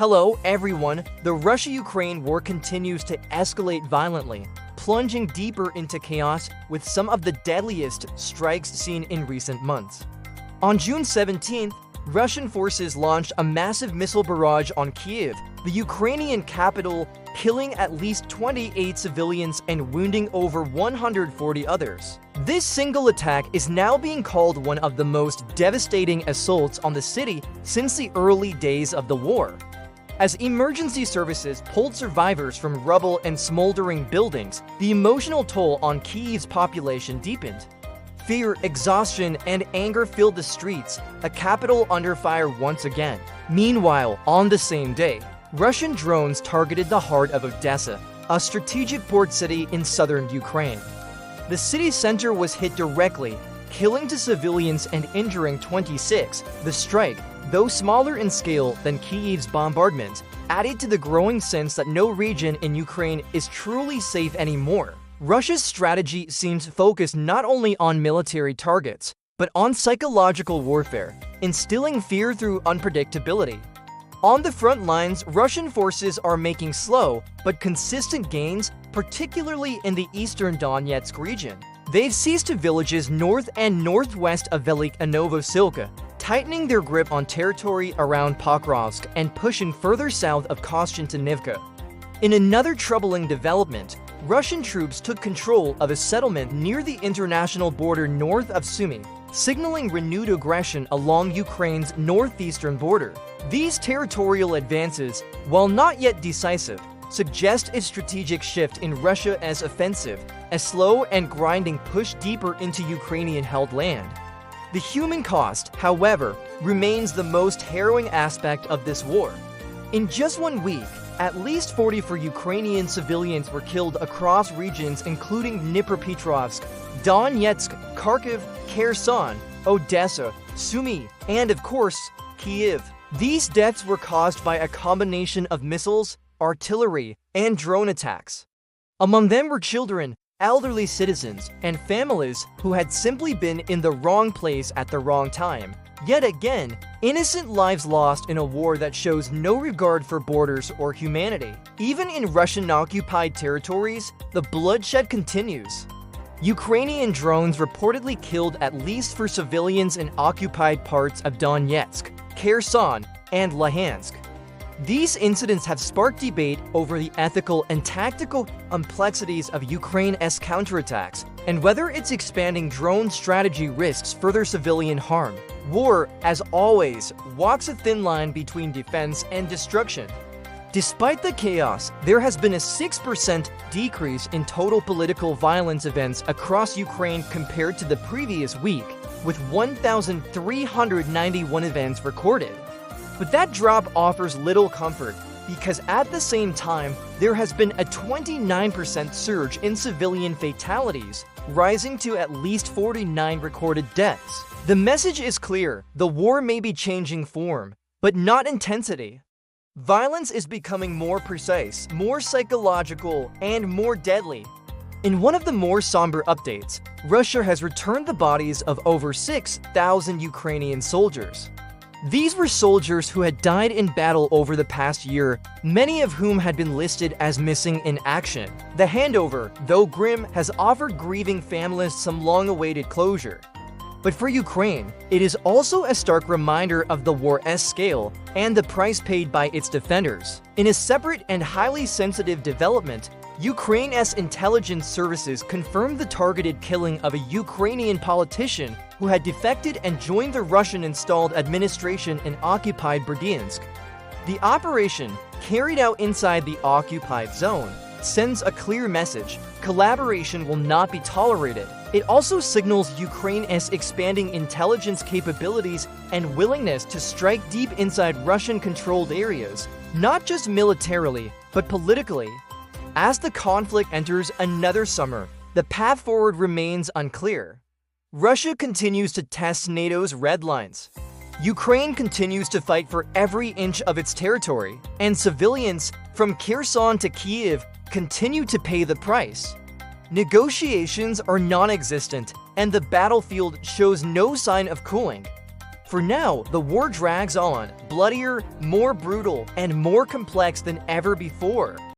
Hello, everyone. The Russia-Ukraine war continues to escalate violently, plunging deeper into chaos with some of the deadliest strikes seen in recent months. On June 17th, Russian forces launched a massive missile barrage on Kyiv, the Ukrainian capital, killing at least 28 civilians and wounding over 140 others. This single attack is now being called one of the most devastating assaults on the city since the early days of the war. As emergency services pulled survivors from rubble and smoldering buildings, the emotional toll on Kyiv's population deepened. Fear, exhaustion, and anger filled the streets, a capital under fire once again. Meanwhile, on the same day, Russian drones targeted the heart of Odessa, a strategic port city in southern Ukraine. The city center was hit directly, killing 2 civilians and injuring 26. The strike, though smaller in scale than Kyiv's bombardment, added to the growing sense that no region in Ukraine is truly safe anymore. Russia's strategy seems focused not only on military targets, but on psychological warfare, instilling fear through unpredictability. On the front lines, Russian forces are making slow but consistent gains, particularly in the eastern Donetsk region. They've seized villages north and northwest of Velik and Novosilka, tightening their grip on territory around Pokrovsk and pushing further south of Kostiantynivka. In another troubling development, Russian troops took control of a settlement near the international border north of Sumy, signaling renewed aggression along Ukraine's northeastern border. These territorial advances, while not yet decisive, suggest a strategic shift in Russia's offensive, a slow and grinding push deeper into Ukrainian-held land. The human cost, however, remains the most harrowing aspect of this war. In just 1 week, at least 44 Ukrainian civilians were killed across regions including Dnipropetrovsk, Donetsk, Kharkiv, Kherson, Odessa, Sumy, and of course, Kyiv. These deaths were caused by a combination of missiles, artillery, and drone attacks. Among them were children, elderly citizens, and families who had simply been in the wrong place at the wrong time. Yet again, innocent lives lost in a war that shows no regard for borders or humanity. Even in Russian-occupied territories, the bloodshed continues. Ukrainian drones reportedly killed at least 4 civilians in occupied parts of Donetsk, Kherson, and Luhansk. These incidents have sparked debate over the ethical and tactical complexities of Ukraine's counterattacks and whether its expanding drone strategy risks further civilian harm. War, as always, walks a thin line between defense and destruction. Despite the chaos, there has been a 6% decrease in total political violence events across Ukraine compared to the previous week, with 1,391 events recorded. But that drop offers little comfort, because at the same time, there has been a 29% surge in civilian fatalities, rising to at least 49 recorded deaths. The message is clear: the war may be changing form, but not intensity. Violence is becoming more precise, more psychological, and more deadly. In one of the more somber updates, Russia has returned the bodies of over 6,000 Ukrainian soldiers. These were soldiers who had died in battle over the past year, many of whom had been listed as missing in action. The handover, though grim, has offered grieving families some long-awaited closure. But for Ukraine, it is also a stark reminder of the war's scale and the price paid by its defenders. In a separate and highly sensitive development, Ukraine's intelligence services confirmed the targeted killing of a Ukrainian politician who had defected and joined the Russian-installed administration in occupied Berdyansk. The operation, carried out inside the occupied zone, sends a clear message: collaboration will not be tolerated. It also signals Ukraine's expanding intelligence capabilities and willingness to strike deep inside Russian-controlled areas, not just militarily, but politically. As the conflict enters another summer, the path forward remains unclear. Russia continues to test NATO's red lines. Ukraine continues to fight for every inch of its territory, and civilians, from Kherson to Kyiv, continue to pay the price. Negotiations are non-existent, and the battlefield shows no sign of cooling. For now, the war drags on, bloodier, more brutal, and more complex than ever before.